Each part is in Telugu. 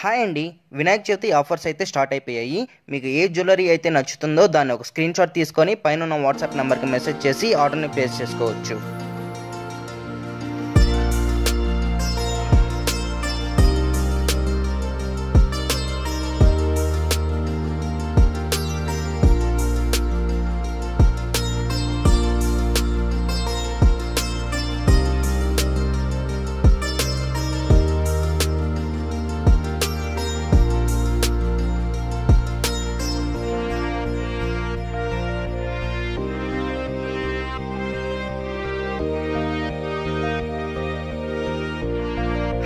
హాయ్ అండి. వినాయక చవితి ఆఫర్స్ అయితే స్టార్ట్ అయిపోయాయి. మీకు ఏ జ్యువెలరీ అయితే నచ్చుతుందో దాన్ని ఒక స్క్రీన్ షాట్ తీసుకొని పైన ఉన్న వాట్సాప్ నెంబర్కి మెసేజ్ చేసి ఆర్డర్ని ప్లేస్ చేసుకోవచ్చు.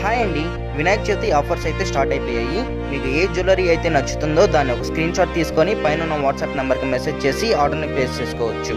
హాయ్ అండి. వినాయక చవితి ఆఫర్స్ అయితే స్టార్ట్ అయిపోయాయి. మీకు ఏ జ్యువెలరీ అయితే నచ్చుతుందో దాన్ని ఒక స్క్రీన్ షాట్ తీసుకొని పైన ఉన్న వాట్సాప్ నెంబర్కి మెసేజ్ చేసి ఆర్డర్ని ప్లేస్ చేసుకోవచ్చు.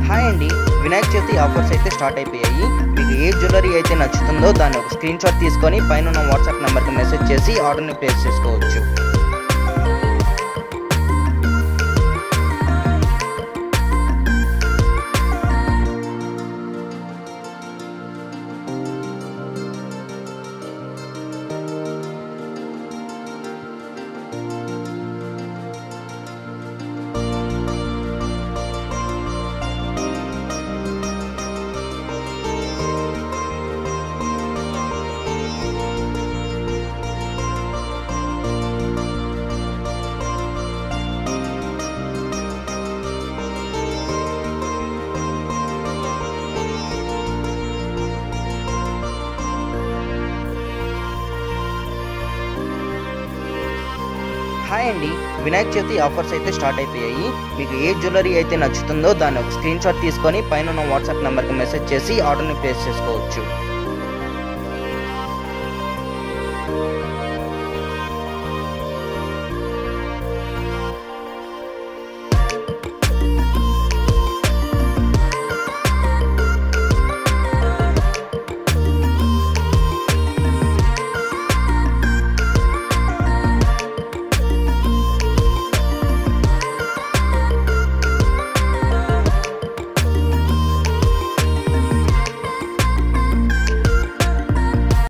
హాయ్ అండి. వినాయక చవితి ఆఫర్స్ అయితే స్టార్ట్ అయిపోయాయి. మీకు ఏ జ్యువెలరీ అయితే నచ్చుతుందో దాన్ని ఒక స్క్రీన్ షాట్ తీసుకొని పైన ఉన్న వాట్సాప్ నెంబర్కి మెసేజ్ చేసి ఆర్డర్ని ప్లేస్ చేసుకోవచ్చు. హాయ్ అండి. వినాయక చవితి ఆఫర్స్ అయితే స్టార్ట్ అయిపోయాయి. మీకు ఏ జ్యువెలరీ అయితే నచ్చుతుందో దాన్ని ఒక స్క్రీన్ షాట్ తీసుకొని పైన ఉన్న వాట్సాప్ నెంబర్కి మెసేజ్ చేసి ఆర్డర్ని ప్లేస్ చేసుకోవచ్చు.